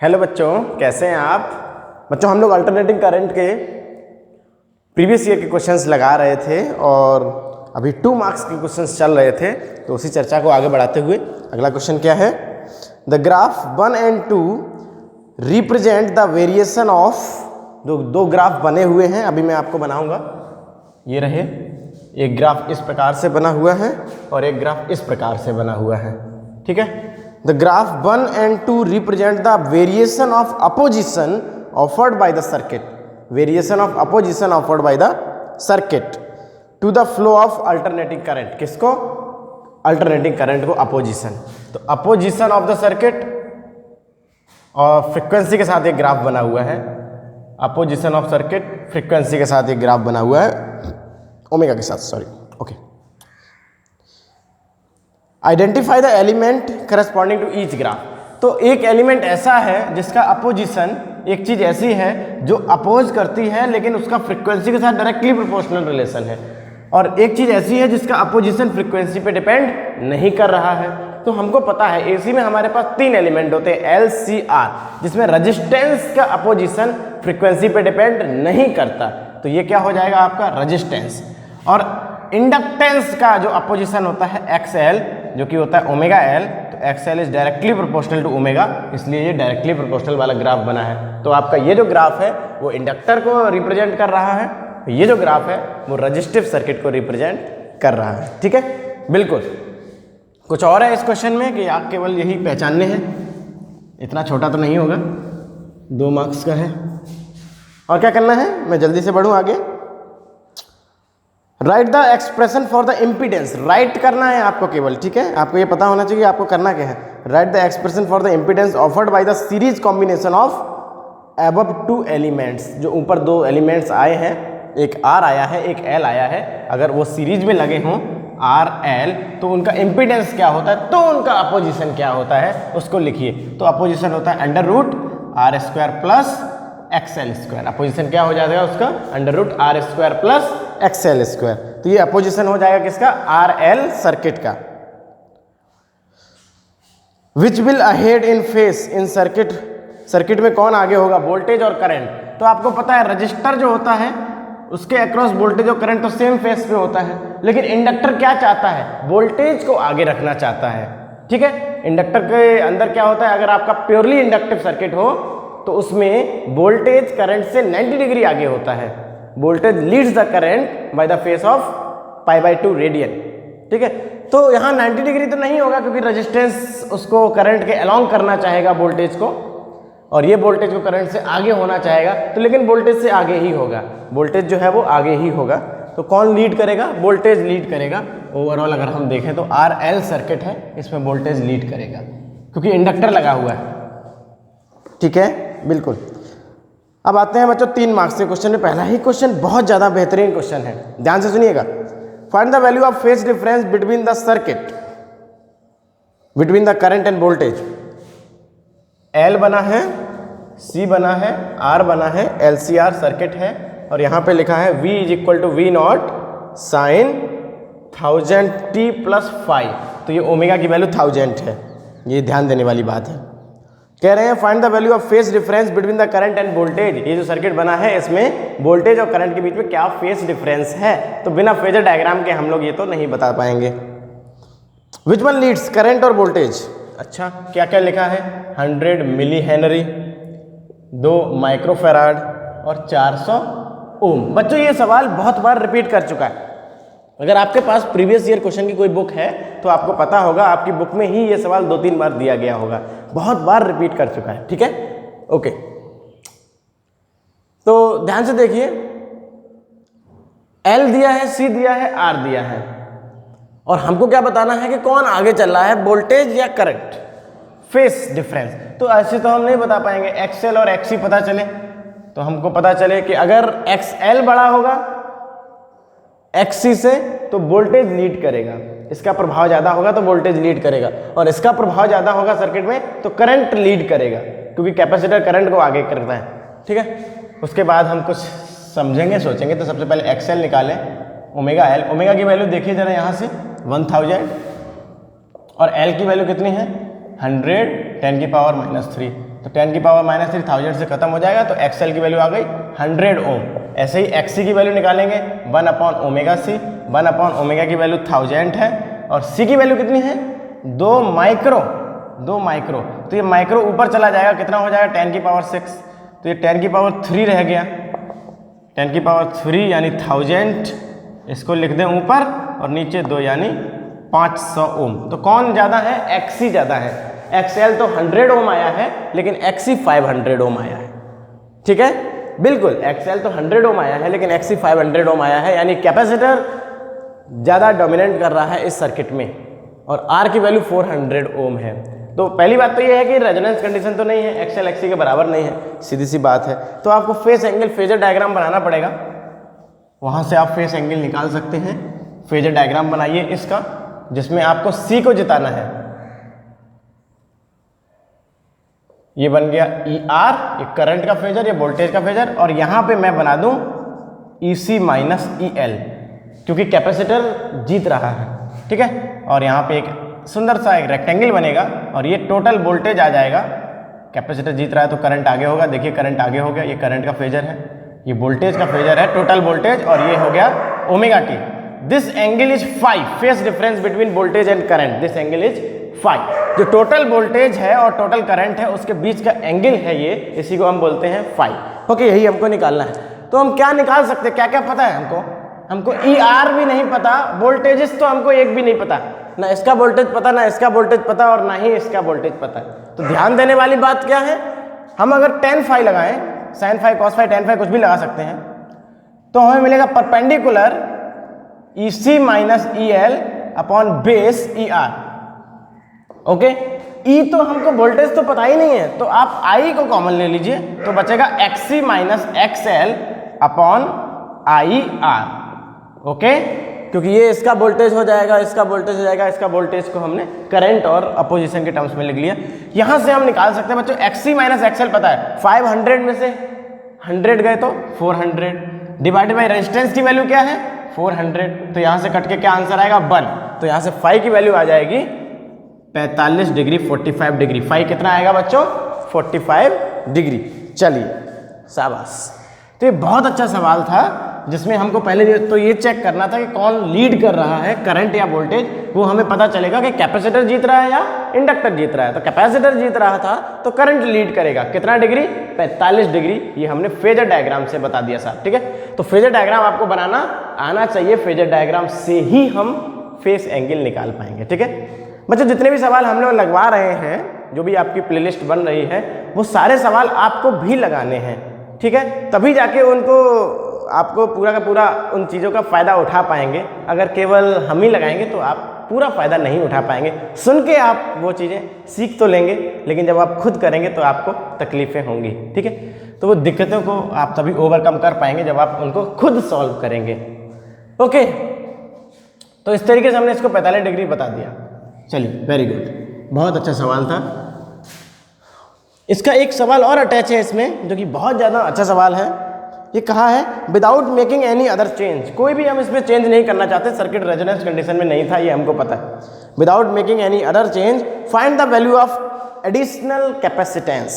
Hello बच्चों, कैसे हैं आप? बच्चों, हम लोग अल्टरनेटिंग करंट के प्रीवियस ईयर के क्वेश्चंस लगा रहे थे और अभी 2 मार्क्स के क्वेश्चंस चल रहे थे, तो उसी चर्चा को आगे बढ़ाते हुए अगला क्वेश्चन क्या है? The graph 1 and 2 represent the variation of, दो ग्राफ बने हुए हैं, अभी मैं आपको बनाऊंगा। ये रहे, एक ग्राफ इस प्रकार से बना हुआ है और एक ग्राफ इस प्रकार से बना हुआ है, ठीक है। The graph 1 and 2 represent the variation of opposition offered by the circuit. Variation of opposition offered by the circuit to the flow of alternating current. किसको? Alternating current को opposition. तो opposition of the circuit और frequency के साथ एक graph बना हुआ है। Opposition of circuit frequency के साथ एक ग्राफ बना हुआ है, ओमेगा के साथ, sorry, okay. Identify the element corresponding to each graph. तो एक एलिमेंट ऐसा है जिसका अपोजिशन, एक चीज ऐसी है जो अपोज करती है लेकिन उसका फ्रीक्वेंसी के साथ डायरेक्टली प्रोपोर्शनल रिलेशन है, और एक चीज ऐसी है जिसका अपोजिशन फ्रीक्वेंसी पे डिपेंड नहीं कर रहा है। तो हमको पता है एसी में हमारे पास 3 एलिमेंट होते हैं एल सी आर, जिसमें रेजिस्टेंस का अपोजिशन फ्रीक्वेंसी पे डिपेंड नहीं करता, तो ये क्या हो जाएगा आपका रेजिस्टेंस। और इंडक्टेंस का जो अपोजिशन होता है एक्स एल, जो कि होता है ओमेगा एल, तो X L is directly proportional to omega, इसलिए ये डायरेक्टली प्रोपोर्शनल वाला ग्राफ बना है। तो आपका ये जो ग्राफ है वो इंडक्टर को रिप्रेजेंट कर रहा है, ये जो ग्राफ है वो रजिस्टिव सर्किट को रिप्रेजेंट कर रहा है, ठीक है। बिल्कुल, कुछ और है इस क्वेश्चन में कि आप केवल यही पहचानने हैं? इतना छोटा तो नहीं होगा, 2 मार्क्स का है। और क्या करना है, मैं जल्दी से बढ़ूँ आगे। Right the expression for the impedance, right करना है आपको केवल, ठीक है। आपको ये पता होना चाहिए आपको करना क्या है। Right the expression for the impedance offered by the series combination of above 2 elements. जो ऊपर 2 एलिमेंट्स आए हैं, एक आर आया है एक एल आया है, अगर वो सीरीज में लगे हों आर एल, तो उनका इम्पीडेंस क्या होता है, तो उनका अपोजिशन क्या होता है उसको लिखिए। तो अपोजिशन होता है under root R square plus X L square. Opposition क्या हो जाएगा उसका? Under root R square plus X L square. तो ये अपोजिशन हो जाएगा किसका? आर एल सर्किट का। Which will ahead in face in circuit, circuit में कौन आगे होगा? वोल्टेज और करंट। तो आपको पता है रजिस्टर जो होता है उसके अक्रॉस वोल्टेज और करंट तो सेम फेस पे होता है, लेकिन इंडक्टर क्या चाहता है? वोल्टेज को आगे रखना चाहता है, ठीक है। इंडक्टर के अंदर क्या होता है, अगर आपका प्योरली इंडक्टिव सर्किट हो तो उसमें वोल्टेज करंट से 90 डिग्री आगे होता है। Voltage leads the current by the phase of π/2 radian, ठीक है। तो यहाँ 90 डिग्री तो नहीं होगा क्योंकि रेजिस्टेंस उसको करंट के अलोंग करना चाहेगा वोल्टेज को, और ये वोल्टेज को करंट से आगे होना चाहेगा, तो लेकिन वोल्टेज से आगे ही होगा, वोल्टेज जो है वो आगे ही होगा। तो कौन लीड करेगा? वोल्टेज लीड करेगा। ओवरऑल अगर हम देखें तो आर एल सर्किट है, इसमें वोल्टेज लीड करेगा क्योंकि इंडक्टर लगा हुआ है, ठीक है। बिल्कुल। अब आते हैं बच्चों 3 मार्क्स के क्वेश्चन में। पहला ही क्वेश्चन बहुत ज़्यादा बेहतरीन क्वेश्चन है, ध्यान से सुनिएगा। Find the value of phase difference between the circuit, between the current end voltage. L बना है, सी बना है, आर बना है, LCR सर्किट है, और यहाँ पे लिखा है V is equal to V not sine 1000t plus 5। तो ये ओमेगा की वैल्यू 1000 है, ये ध्यान देने वाली बात है। कह रहे हैं find the value of phase difference between the current end voltage. ये जो सर्किट बना है इसमें वोल्टेज और करंट के बीच में क्या फेज डिफरेंस है, तो बिना फेजर डायग्राम के हम लोग ये तो नहीं बता पाएंगे। विच वन लीड्स, करंट और वोल्टेज। अच्छा, क्या क्या लिखा है? 100 मिली हेनरी, 2 माइक्रोफेराड और 400 ओम। बच्चों ये सवाल बहुत बार रिपीट कर चुका है। अगर आपके पास प्रीवियस ईयर क्वेश्चन की कोई बुक है तो आपको पता होगा, आपकी बुक में ही ये सवाल 2-3 बार दिया गया होगा, बहुत बार रिपीट कर चुका है, ठीक है। ओके, तो ध्यान से देखिए, एल दिया है, सी दिया है, आर दिया है, और हमको क्या बताना है कि कौन आगे चल रहा है, वोल्टेज या करंट। फेस डिफरेंस तो ऐसे तो हम नहीं बता पाएंगे। एक्सएल और एक्सी पता चले तो हमको पता चले कि अगर एक्सएल बड़ा होगा एक्सी से तो वोल्टेज लीड करेगा, इसका प्रभाव ज़्यादा होगा तो वोल्टेज लीड करेगा, और इसका प्रभाव ज़्यादा होगा सर्किट में तो करंट लीड करेगा, क्योंकि कैपेसिटर करंट को आगे करता है, ठीक है। उसके बाद हम कुछ समझेंगे, सोचेंगे। तो सबसे पहले एक्सएल निकालें, ओमेगा एल। ओमेगा की वैल्यू देखिए जरा यहाँ से 1000, और एल की वैल्यू कितनी है? 100 10⁻³ तो 10 की पावर -3 1000 से खत्म हो जाएगा, तो XL की वैल्यू आ गई 100 ओम। ऐसे ही XC की वैल्यू निकालेंगे 1/ω/c, 1/ω की वैल्यू 1000 है, और C की वैल्यू कितनी है 2 माइक्रो। तो ये माइक्रो ऊपर चला जाएगा, कितना हो जाएगा 10 की पावर 6, तो ये 10 की पावर 3 रह गया, 10 की पावर 3 यानी 1000, इसको लिख दें ऊपर और नीचे 2 यानी 500 ओम। तो कौन ज़्यादा है, XC ज़्यादा है। XL तो 100 ओम आया है, लेकिन XC 500 ओम आया है। ठीक है, बिल्कुल XL तो 100 ओम आया है, लेकिन XC 500 ओम आया है, यानी कैपेसिटर ज़्यादा डोमिनेट कर रहा है इस सर्किट में, और R की वैल्यू 400 ओम है। तो पहली बात तो ये है कि रेजोनेंस कंडीशन तो नहीं है, XL XC के बराबर नहीं है, सीधी सी बात है। तो आपको फेस एंगल फेजर डायग्राम बनाना पड़ेगा, वहाँ से आप फेस एंगल निकाल सकते हैं। फेजर डायग्राम बनाइए इसका, जिसमें आपको C को जिताना है। ये बन गया ER, ये करंट का फेजर, ये वोल्टेज का फेजर, और यहाँ पे मैं बना दूँ EC माइनस EL, क्योंकि कैपेसिटर जीत रहा है। ठीक है, और यहाँ पे एक सुंदर सा एक रेक्टेंगल बनेगा, और ये टोटल वोल्टेज आ जाएगा। कैपेसिटर जीत रहा है तो करंट आगे होगा, देखिए करंट आगे हो गया, ये करंट का फेजर है, ये वोल्टेज का फेजर है, टोटल वोल्टेज, और ये हो गया omega T. This angle is phi, phase difference between voltage and current, this angle is phi. जो टोटल वोल्टेज है और टोटल करंट है उसके बीच का एंगल है ये, इसी को हम बोलते हैं फाई। ओके, यही हमको निकालना है। तो हम क्या निकाल सकते हैं, क्या क्या पता है हमको ER भी नहीं पता, वोल्टेजेस तो हमको एक भी नहीं पता, ना इसका वोल्टेज पता, ना इसका वोल्टेज पता, और ना ही इसका वोल्टेज पता है। तो ध्यान देने वाली बात क्या है, हम अगर tan फाई लगाएं, sin phi, cos phi, tan phi कुछ भी लगा सकते हैं, तो हमें मिलेगा perpendicular EC minus EL upon base ER। Okay, E तो हमको वोल्टेज तो पता ही नहीं है, तो आप I को कॉमन ले लीजिए, तो बचेगा XC minus XL upon IR। Okay, क्योंकि ये इसका वोल्टेज हो जाएगा, इसका वोल्टेज हो जाएगा, इसका वोल्टेज को हमने करंट और अपोजिशन के टर्म्स में लिख लिया। यहां से हम निकाल सकते हैं बच्चों, XC माइनस XL पता है, 500 में से 100 गए तो 400 डिवाइडेड बाई रेजिस्टेंस की वैल्यू क्या है 400, तो यहां से कट के क्या आंसर आएगा 1, तो यहां से फाई की वैल्यू आ जाएगी 45 डिग्री 45 डिग्री। फाई कितना आएगा बच्चों 45 डिग्री। चलिए शाबाश। तो ये बहुत अच्छा सवाल था, जिसमें हमको पहले तो ये चेक करना था कि कौन लीड कर रहा है, करंट या वोल्टेज। वो हमें पता चलेगा कि कैपेसिटर जीत रहा है या इंडक्टर जीत रहा है। तो कैपेसिटर जीत रहा था तो करंट लीड करेगा, कितना डिग्री 45 डिग्री। ये हमने फेजर डायग्राम से बता दिया साहब, ठीक है। तो फेजर डायग्राम आपको बनाना आना चाहिए, फेजर डायग्राम से ही हम फेस एंगल निकाल पाएंगे, ठीक है। बच्चों जितने भी सवाल हम लोग लगवा रहे हैं, जो भी आपकी प्लेलिस्ट बन रही है, वो सारे सवाल आपको भी लगाने हैं, ठीक है। तभी जाके उनको आपको पूरा का पूरा उन चीज़ों का फ़ायदा उठा पाएंगे। अगर केवल हम ही लगाएंगे तो आप पूरा फ़ायदा नहीं उठा पाएंगे। सुन के आप वो चीज़ें सीख तो लेंगे, लेकिन जब आप खुद करेंगे तो आपको तकलीफ़ें होंगी, ठीक है। तो वो दिक्कतों को आप तभी ओवरकम कर पाएंगे जब आप उनको खुद सॉल्व करेंगे। ओके, तो इस तरीके से हमने इसको 45 डिग्री बता दिया। चलिए, वेरी गुड, बहुत अच्छा सवाल था। इसका एक सवाल और अटैच है इसमें, जो कि बहुत ज़्यादा अच्छा सवाल है। ये कहा है without making any other change, कोई भी हम इसमें चेंज नहीं करना चाहते। सर्किट रेजोनेंस कंडीशन में नहीं था, ये हमको पता है। Without making any other change find the value of additional capacitance.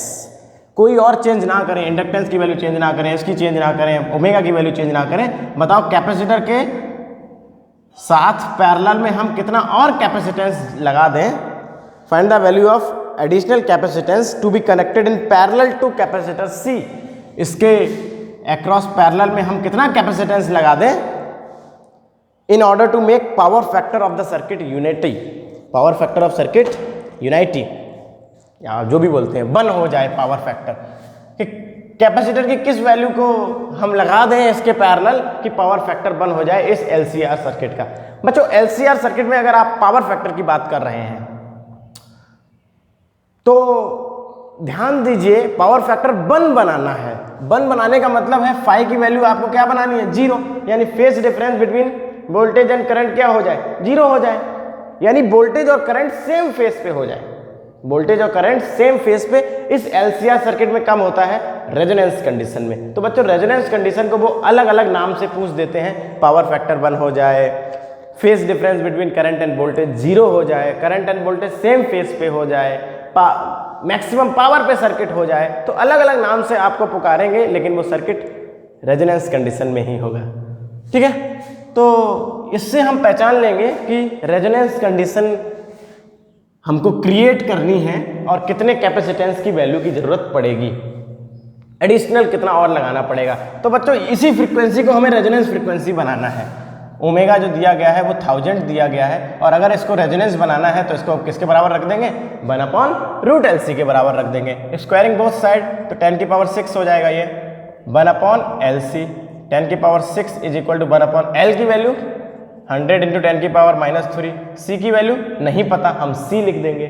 कोई और चेंज ना करें, इंडक्टेंस की वैल्यू चेंज ना करें, इसकी चेंज ना करें, ओमेगा की वैल्यू चेंज ना करें। बताओ कैपेसिटर के साथ पैरेलल में हम कितना और कैपेसिटेंस लगा दें। Find the value of additional capacitance to be connected in parallel to capacitor C. इसके अक्रॉस पैरेलल में हम कितना कैपेसिटेंस लगा दें in order to make power factor of the circuit unity. Power factor of circuit unity, या जो भी बोलते हैं, वन हो जाए पावर फैक्टर। कि कैपेसिटर की किस वैल्यू को हम लगा दें इसके पैरेलल कि पावर फैक्टर वन हो जाए इस LCR सर्किट का। बच्चों LCR सर्किट में अगर आप पावर फैक्टर की बात कर रहे हैं तो ध्यान दीजिए, पावर फैक्टर वन बनाना है। वन बनाने का मतलब है फाई की वैल्यू आपको क्या बनानी है 0, यानी phase difference between voltage and current क्या हो जाए 0 हो जाए, यानी वोल्टेज और करंट सेम फेज पे हो जाए। वोल्टेज और करंट सेम फेज पे इस LCR सर्किट में कम होता है रेजोनेंस कंडीशन में। तो बच्चों रेजोनेंस कंडीशन को वो अलग अलग नाम से पूछ देते हैं। पावर फैक्टर 1 हो जाए, phase difference between current end voltage 0 हो जाए, current end voltage same phase पे हो जाए, मैक्सिमम पावर पे सर्किट हो जाए तो अलग अलग नाम से आपको पुकारेंगे, लेकिन वो सर्किट रेजोनेंस कंडीशन में ही होगा। ठीक है, तो इससे हम पहचान लेंगे कि रेजोनेंस कंडीशन हमको क्रिएट करनी है और कितने कैपेसिटेंस की वैल्यू की जरूरत पड़ेगी, एडिशनल कितना और लगाना पड़ेगा। तो बच्चों इसी फ्रीक्वेंसी को हमें रेजोनेंस फ्रीक्वेंसी बनाना है। ओमेगा जो दिया गया है वो 1000 दिया गया है, और अगर इसको रेजोनेंस बनाना है तो इसको किसके बराबर रख देंगे, 1/√LC के बराबर रख देंगे। स्क्वायरिंग बोथ साइड तो 10⁶ हो जाएगा ये 1/LC। 10⁶ is equal to 1/L की वैल्यू 100 × 10⁻³ C की वैल्यू नहीं पता, हम C लिख देंगे।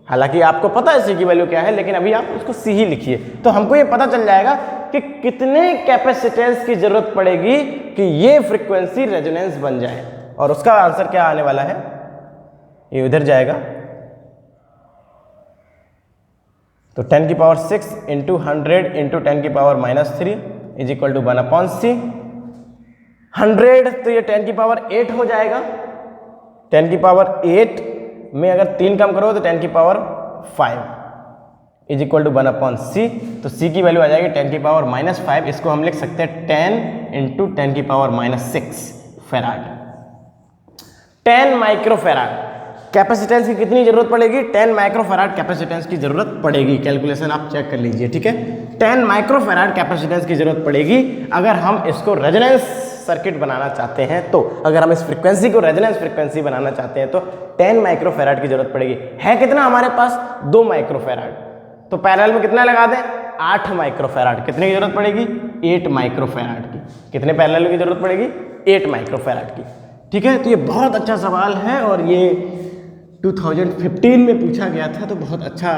हालांकि आपको पता है C की वैल्यू क्या है, लेकिन अभी आप उसको C ही लिखिए तो हमको ये पता चल जाएगा कि कितने कैपेसिटेंस की जरूरत पड़ेगी कि ये फ्रीक्वेंसी रेजोनेंस बन जाए। और उसका आंसर क्या आने वाला है, ये उधर जाएगा। तो 10⁶ × 100 × 10⁻³ इज इक्वल टू 1/C। 100 तो ये 10⁸ हो जाएगा। 10⁸ में अगर 3 कम करो तो 10⁵ इज इक्वल टू 1/C। तो C की वैल्यू आ जाएगी 10⁻⁵। इसको हम लिख सकते हैं 10 × 10⁻⁶ फेराड। 10 माइक्रोफेराड कैपेसिटेंस की कितनी जरूरत पड़ेगी, 10 माइक्रोफेराड कैपेसिटेंस की जरूरत पड़ेगी। कैलकुलेशन आप चेक कर लीजिए। ठीक है, 10 माइक्रोफेराड कैपेसिटेंस की जरूरत पड़ेगी अगर हम इसको रेजोनेंस सर्किट बनाना चाहते हैं। तो अगर हम इस फ्रीक्वेंसी को रेजोनेंस फ्रीक्वेंसी बनाना चाहते हैं तो 10 माइक्रोफेराड की जरूरत पड़ेगी। है कितना हमारे पास, 2 माइक्रोफेराड। तो पैरेलल में कितना लगा दें, 8 माइक्रोफेराड। कितने की जरूरत पड़ेगी, 8 माइक्रोफेराड की। कितने पैरेलल की जरूरत पड़ेगी, 8 माइक्रोफेराड की। ठीक है, तो ये बहुत अच्छा सवाल है और ये 2015 में पूछा गया था, तो बहुत अच्छा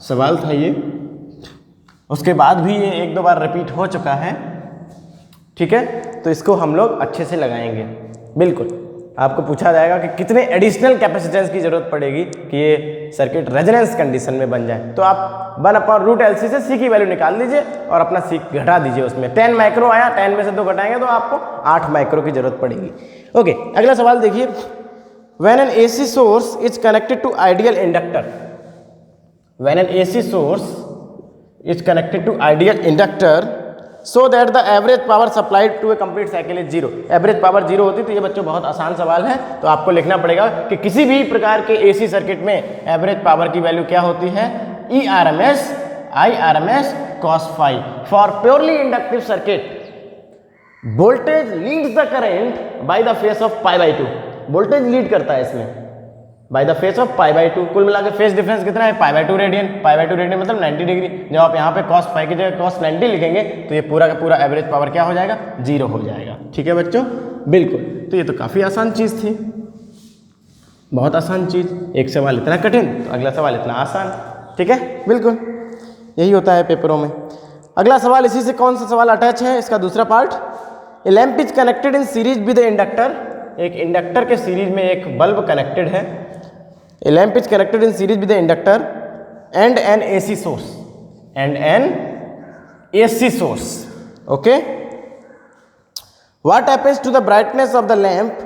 सवाल था ये। उसके बाद भी ये 1-2 बार रिपीट हो चुका है। ठीक है, तो इसको हम लोग अच्छे से लगाएंगे। बिल्कुल आपको पूछा जाएगा कि कितने एडिशनल कैपेसिटेंस की जरूरत पड़ेगी कि ये सर्किट रेजोनेंस कंडीशन में बन जाए। तो आप 1/√LC से C की वैल्यू निकाल लीजिए और अपना C घटा दीजिए। उसमें 10 माइक्रो आया, 10 में से 2 घटाएंगे तो आपको 8 माइक्रो की जरूरत पड़ेगी। ओके, अगला सवाल देखिए। When an AC source is connected to ideal inductor, when an AC source is connected to ideal inductor, so that the average power supplied to a complete cycle is 0. Average power 0 होती, तो ये बच्चों बहुत आसान सवाल है। तो आपको लिखना पड़ेगा कि किसी भी प्रकार के AC सर्किट में एवरेज पावर की वैल्यू क्या होती है, ERMS IRMS cos phi. For purely inductive circuit, voltage leads the current by the phase of π/2. Voltage lead करता है इसमें बाय द फेस ऑफ π/2। कुल मिलाकर फेस डिफरेंस कितना है, π/2 रेडियन। π/2 रेडियन मतलब 90 डिग्री। जब आप यहाँ पे cos phi की जगह cos 90 लिखेंगे तो ये पूरा का पूरा एवरेज पावर क्या हो जाएगा, 0 हो जाएगा। ठीक है बच्चों, बिल्कुल। तो ये तो काफ़ी आसान चीज़ थी, बहुत आसान चीज़। एक सवाल इतना कठिन तो अगला सवाल इतना आसान। ठीक है, बिल्कुल यही होता है पेपरों में। अगला सवाल इसी से कौन सा सवाल अटैच है, इसका दूसरा part. A lamp is connected in series with inductor. एक इंडक्टर के सीरीज में एक बल्ब कनेक्टेड है। A lamp is connected in series with inductor and an AC source, and an AC source. Okay, what happens to the brightness of the lamp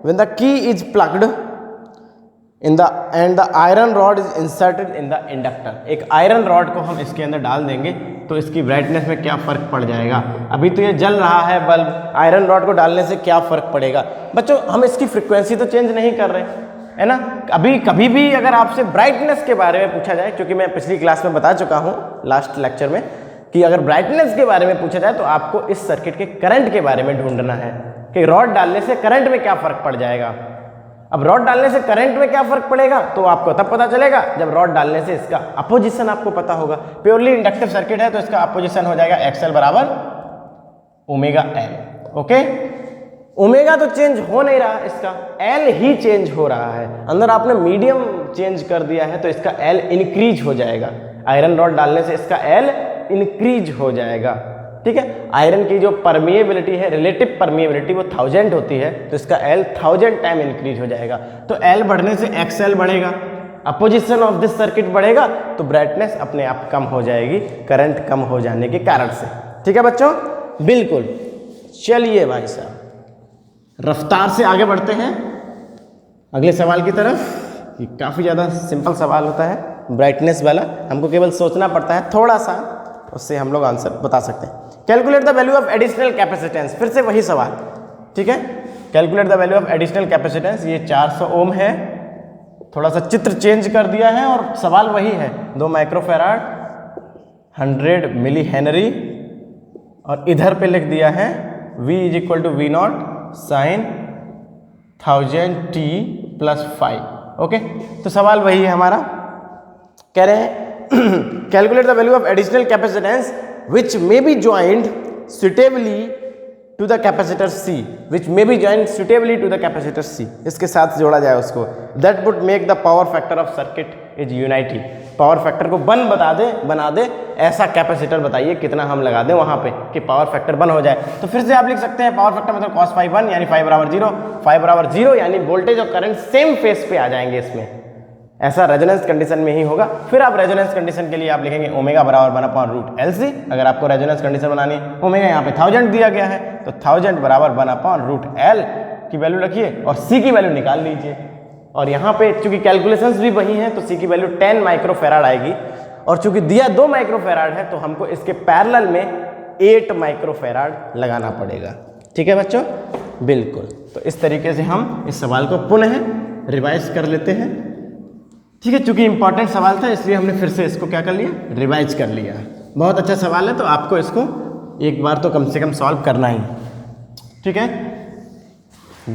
when the key is plugged in the end the iron rod is inserted in the inductor. एक iron rod को हम इसके अंदर डाल देंगे तो इसकी brightness में क्या फ़र्क पड़ जाएगा। अभी तो ये जल रहा है बल्ब, आयरन रॉड को डालने से क्या फ़र्क पड़ेगा। बच्चों हम इसकी फ्रीक्वेंसी तो चेंज नहीं कर रहे, है ना। अभी कभी भी अगर आपसे ब्राइटनेस के बारे में पूछा जाए, क्योंकि मैं पिछली क्लास में बता चुका हूँ लास्ट लेक्चर में कि अगर ब्राइटनेस के बारे में पूछा जाए तो आपको इस सर्किट के करंट के बारे में ढूंढना है कि रॉड डालने से करंट में क्या फ़र्क पड़ जाएगा। अब रॉड डालने से करंट में क्या फर्क पड़ेगा तो आपको तब पता चलेगा जब रॉड डालने से इसका अपोजिशन आपको पता होगा। प्योरली इंडक्टिव सर्किट है तो इसका अपोजिशन हो जाएगा XL बराबर ω/L। ओके, ओमेगा तो चेंज हो नहीं रहा, इसका L ही चेंज हो रहा है। अंदर आपने मीडियम चेंज कर दिया है तो इसका L इंक्रीज हो जाएगा। आयरन रॉड डालने से इसका L इंक्रीज हो जाएगा। ठीक है, आयरन की जो परमिएबिलिटी है, रिलेटिव परमिएबिलिटी, वो 1000 होती है तो इसका L 1000 टाइम इंक्रीज हो जाएगा। तो L बढ़ने से XL बढ़ेगा, अपोजिशन ऑफ दिस सर्किट बढ़ेगा तो ब्राइटनेस अपने आप कम हो जाएगी करंट कम हो जाने के कारण से। ठीक है बच्चों, बिल्कुल। चलिए भाई साहब रफ्तार से आगे बढ़ते हैं अगले सवाल की तरफ। ये काफ़ी ज़्यादा सिंपल सवाल होता है। ब्राइटनेस वाला, हमको केवल सोचना पड़ता है थोड़ा सा, उससे हम लोग आंसर बता सकते हैं। Calculate the value of additional capacitance, फिर से वही सवाल, ठीक है। Calculate the value of additional capacitance, ये 400 ओम है, थोड़ा सा चित्र चेंज कर दिया है और सवाल वही है, 2 माइक्रोफेराड 100 मिली हेनरी, और इधर पे लिख दिया है V = V0 sin 1000 t + 5। Okay, तो सवाल वही है हमारा, कह रहे हैं calculate the value of additional capacitance which may be joined suitably to the capacitor C, which may be joined suitably to the capacitor C, इसके साथ जोड़ा जाए उसको, that would make the power factor of circuit is unity, power factor को बना दे ऐसा capacitor बताइए कितना हम लगा दें वहां पे कि पावर फैक्टर बन हो जाए। तो फिर से आप लिख सकते हैं पावर फैक्टर मतलब cos phi 1 यानी phi = 0, phi = 0 यानी वोल्टेज और करंट सेम फेस पे आ जाएंगे इसमें, ऐसा रेजोनेंस कंडीशन में ही होगा। फिर आप रेजोनेंस कंडीशन के लिए आप लिखेंगे ओमेगा = 1/√LC, अगर आपको रेजोनेंस कंडीशन बनानी, ओमेगा यहाँ पे 1000 दिया गया है तो 1000 = 1/√L की वैल्यू रखिए और C की वैल्यू निकाल लीजिए, और यहाँ पे चूंकि कैलकुलेशंस भी वही हैं तो C की वैल्यू 10 माइक्रोफेराड आएगी, और चूंकि दिया 2 माइक्रोफेराड है तो हमको इसके पैरेलल में 8 माइक्रोफेराड लगाना पड़ेगा। ठीक है बच्चों, बिल्कुल। तो इस तरीके से हम इस सवाल को पुनः रिवाइज कर लेते हैं। ठीक है, चूंकि इंपॉर्टेंट सवाल था इसलिए हमने फिर से इसको क्या कर लिया, रिवाइज कर लिया। बहुत अच्छा सवाल है, तो आपको इसको एक बार तो कम से कम सॉल्व करना ही। ठीक है,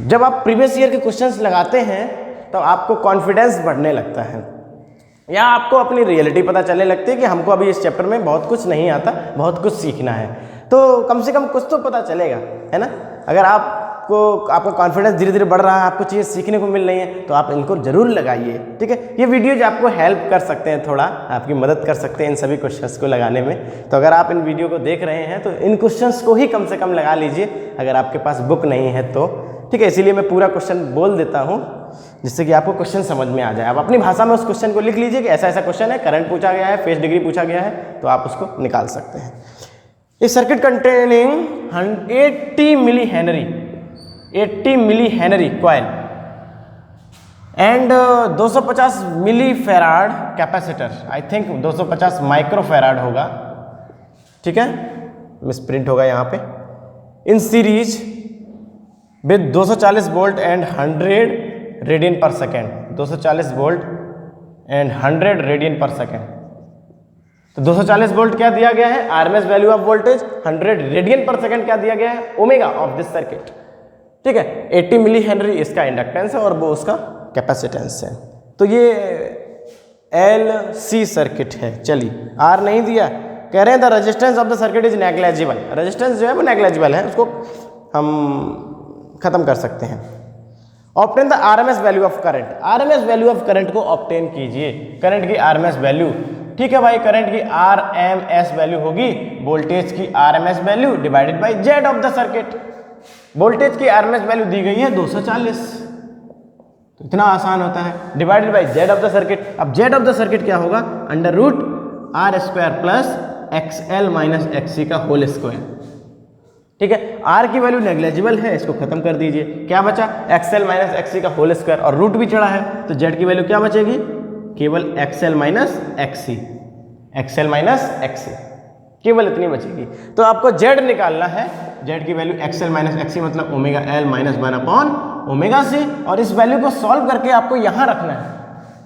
जब आप प्रीवियस ईयर के क्वेश्चंस लगाते हैं तो आपको कॉन्फिडेंस बढ़ने लगता है, या आपको अपनी रियलिटी पता चलने लगती है कि हमको अभी इस चैप्टर में बहुत कुछ नहीं आता, बहुत कुछ सीखना है, तो कम से कम कुछ तो पता चलेगा, है ना। अगर आपका कॉन्फिडेंस धीरे धीरे बढ़ रहा है, आपको चीज़ें सीखने को मिल रही हैं, तो आप इनको जरूर लगाइए। ठीक है, ये वीडियोज आपको हेल्प कर सकते हैं, थोड़ा आपकी मदद कर सकते हैं इन सभी क्वेश्चंस को लगाने में। तो अगर आप इन वीडियो को देख रहे हैं तो इन क्वेश्चंस को ही कम से कम लगा लीजिए, अगर आपके पास बुक नहीं है तो। ठीक है, इसीलिए मैं पूरा क्वेश्चन बोल देता हूँ जिससे कि आपको क्वेश्चन समझ में आ जाए। आप अपनी भाषा में उस क्वेश्चन को लिख लीजिए कि ऐसा ऐसा क्वेश्चन है, करंट पूछा गया है, फेज डिग्री पूछा गया है, तो आप उसको निकाल सकते हैं। इस circuit containing 80 milli henry coil and 250 milli farad capacitor, I think 250 microfarad होगा। ठीक है, मिसप्रिंट होगा यहाँ पे। In series with 240 volt and 100 radian per second, 240 volt and 100 radian per second. तो 240 वोल्ट क्या दिया गया है, RMS value of voltage, 100 radian per second क्या दिया गया है, ओमेगा ऑफ दिस सर्किट। ठीक है, 80 मिली हेनरी इसका इंडक्टेंस है और वो उसका कैपेसिटेंस है। तो ये LC सर्किट है। चलिए, आर नहीं दिया, कह रहे हैं the resistance of the circuit is negligible, resistance जो है वो नेग्लेजिबल है, उसको हम खत्म कर सकते हैं। Obtain the RMS value of current, RMS value of current को ऑब्टेन कीजिए, करंट की आरएमएस वैल्यू। ठीक है भाई, करंट की आरएमएस वैल्यू होगी वोल्टेज की RMS value divided by Z of the circuit. Voltage की आरएमएस वैल्यू दी गई है 240, तो इतना आसान होता है, divided by Z of the circuit. अब जेड ऑफ द सर्किट क्या होगा, √R² plus XL minus XC का होल स्क्वायर। ठीक है, R की वैल्यू नेग्लेजिबल है, इसको खत्म कर दीजिए, क्या बचा, XL माइनस XC का होल स्क्वायर, और रूट भी चढ़ा है तो Z की वैल्यू क्या बचेगी, केवल XL minus XC, XL minus XC, केवल इतनी बचेगी। तो आपको Z निकालना है, Z की वैल्यू XL माइनस XC मतलब ओमेगा L माइनस 1/ओमेगा C, और इस वैल्यू को सॉल्व करके आपको यहाँ रखना है,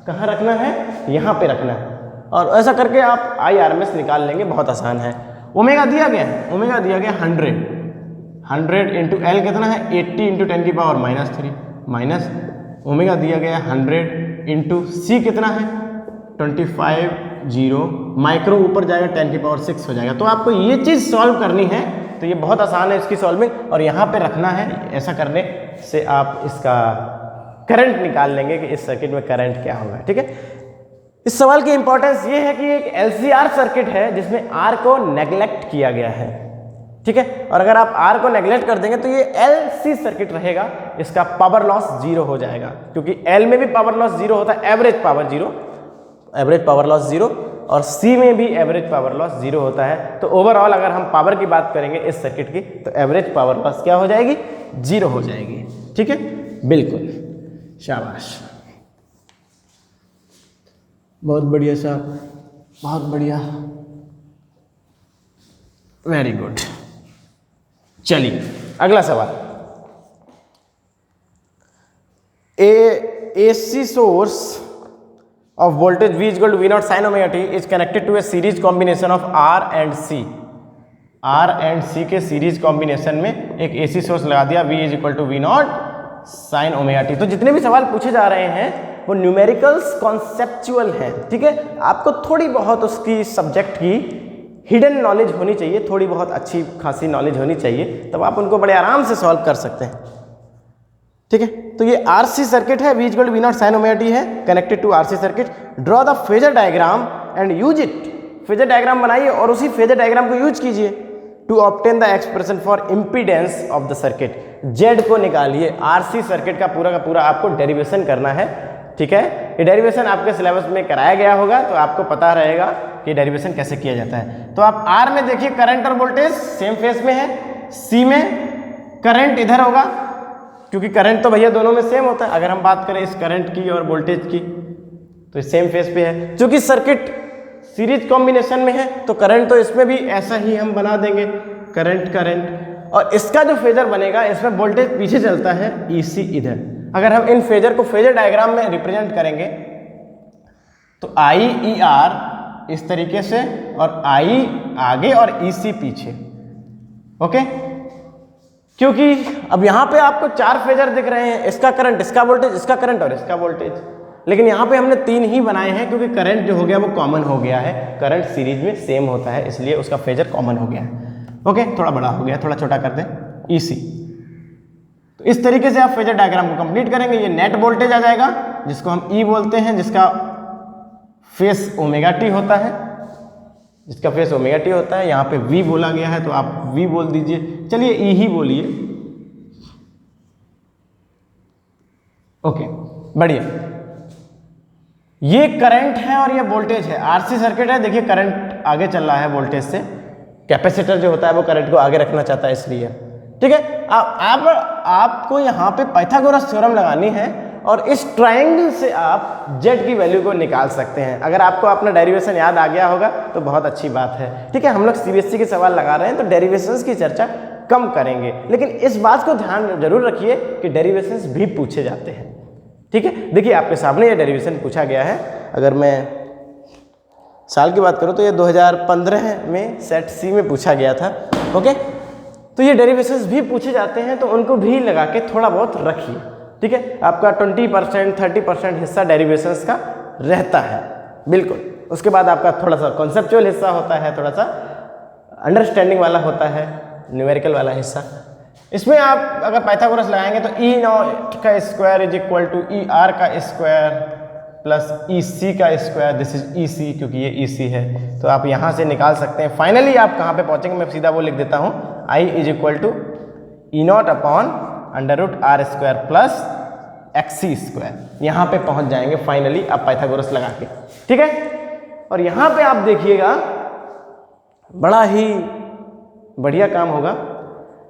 कहाँ रखना है, यहाँ पे रखना है, और ऐसा करके आप IRMS निकाल लेंगे, बहुत आसान है। ओमेगा दिया गया है, ओमेगा दिया गया 100 इंटू L कितना है, 80 इंटू 10⁻³ माइनस ओमेगा दिया गया 100 इंटू C कितना है 25 माइक्रो, ऊपर जाएगा 10⁶ हो जाएगा। तो आपको ये चीज़ सॉल्व करनी है, तो ये बहुत आसान है इसकी सॉल्विंग, और यहाँ पे रखना है। ऐसा करने से आप इसका करंट निकाल लेंगे कि इस सर्किट में करंट क्या होगा। ठीक है, इस सवाल की इंपॉर्टेंस ये है कि एक LCR सर्किट है जिसमें R को नेग्लेक्ट किया गया है। ठीक है, और अगर आप R को नेग्लेक्ट कर देंगे तो ये LC सर्किट रहेगा, इसका पावर लॉस 0 हो जाएगा, क्योंकि L में भी पावर लॉस 0 होता है, एवरेज पावर लॉस 0, और C में भी एवरेज पावर लॉस 0 होता है। तो ओवरऑल अगर हम पावर की बात करेंगे इस सर्किट की, तो एवरेज पावर लॉस क्या हो जाएगी, 0 हो जाएगी। ठीक है, बिल्कुल, शाबाश। बहुत बढ़िया साहब, बहुत बढ़िया, वेरी गुड। चलिए अगला सवाल। AC source of voltage V is equal to V naught sin omega t is connected to a series combination of R and C। R and C के सीरीज कॉम्बिनेशन में एक AC सोर्स लगा दिया, V is equal to V naught sin omega t। तो जितने भी सवाल पूछे जा रहे हैं वो न्यूमेरिकल्स कॉन्सेप्चुअल हैं, ठीक है। आपको थोड़ी बहुत उसकी सब्जेक्ट की हिडन नॉलेज होनी चाहिए, थोड़ी बहुत अच्छी खासी नॉलेज होनी चाहिए, तब आप उनको बड़े आराम से सॉल्व कर सकते हैं, ठीक है। तो ये RC सर्किट है, V equal to V not sine omega T है, connected to RC circuit. Draw the phasor diagram and use it. Phasor diagram बनाइए और उसी फेजर डायग्राम को यूज कीजिए to obtain the expression for impedance of the circuit. Z को निकालिए। RC circuit का पूरा आपको डेरिवेशन करना है, ठीक है। ये डेरिवेशन आपके सिलेबस में कराया गया होगा, तो आपको पता रहेगा कि डेरिवेशन कैसे किया जाता है। तो आप R में देखिए करंट और वोल्टेज सेम फेस में है, C में करंट इधर होगा, क्योंकि करंट तो भैया दोनों में सेम होता है। अगर हम बात करें इस करंट की और वोल्टेज की, तो सेम फेस पे है। चूंकि सर्किट सीरीज कॉम्बिनेशन में है तो करंट तो इसमें भी ऐसा ही हम बना देंगे, करंट, और इसका जो फेजर बनेगा इसमें वोल्टेज पीछे चलता है, EC इधर। अगर हम इन फेजर को फेजर डायग्राम में रिप्रेजेंट करेंगे तो IER इस तरीके से और I आगे और EC पीछे, ओके। क्योंकि अब यहाँ पे आपको 4 फेजर दिख रहे हैं, इसका करंट, इसका वोल्टेज, इसका करंट और इसका वोल्टेज, लेकिन यहाँ पे हमने 3 ही बनाए हैं क्योंकि करंट जो हो गया वो कॉमन हो गया है। करंट सीरीज में सेम होता है, इसलिए उसका फेजर कॉमन हो गया है, ओके। थोड़ा बड़ा हो गया, थोड़ा छोटा कर दें, EC। तो इस तरीके से आप फेजर डायग्राम को कंप्लीट करेंगे। ये नेट वोल्टेज आ जाएगा जिसको हम E बोलते हैं, जिसका फेस ओमेगा टी होता है, जिसका फेस ओमेगा टी होता है। यहाँ पे V बोला गया है तो आप V बोल दीजिए, चलिए E ही बोलिए, ओके, बढ़िया। ये करंट है और ये वोल्टेज है। RC सर्किट है, देखिए करंट आगे चल रहा है वोल्टेज से, कैपेसिटर जो होता है वो करंट को आगे रखना चाहता है, इसलिए, ठीक है। आपको यहाँ पे पाइथागोरस थ्योरम लगानी है और इस ट्रायंगल से आप Z की वैल्यू को निकाल सकते हैं। अगर आपको अपना डेरिवेशन याद आ गया होगा तो बहुत अच्छी बात है, ठीक है। हम लोग CBSE के सवाल लगा रहे हैं तो डेरिवेशंस की चर्चा कम करेंगे, लेकिन इस बात को ध्यान जरूर रखिए कि डेरिवेशंस भी पूछे जाते हैं, ठीक है। देखिए आपके सामने ये डेरिवेशन पूछा गया है। अगर मैं साल की बात करूँ तो ये 2015 में सेट C में पूछा गया था, ओके। तो ये डेरिवेशंस भी पूछे जाते हैं, तो उनको भी लगा के थोड़ा बहुत रखिए, ठीक है। आपका 20% 30% हिस्सा डेरिवेशंस का रहता है, बिल्कुल। उसके बाद आपका थोड़ा सा कॉन्सेप्चुअल हिस्सा होता है, थोड़ा सा अंडरस्टैंडिंग वाला होता है, न्यूमेरिकल वाला हिस्सा। इसमें आप अगर पाइथागोरस लगाएंगे तो E नॉट का square is equal to ER का स्क्वायर प्लस EC का स्क्वायर, दिस इज EC, क्योंकि ये EC है, तो आप यहाँ से निकाल सकते हैं। फाइनली आप कहाँ पे पहुँचेंगे, मैं सीधा वो लिख देता हूँ, I is equal to E naught upon under root R square plus XC square. यहाँ पे पहुँच जाएंगे फाइनली आप पाइथागोरस लगा के, ठीक है। और यहाँ पे आप देखिएगा बड़ा ही बढ़िया काम होगा।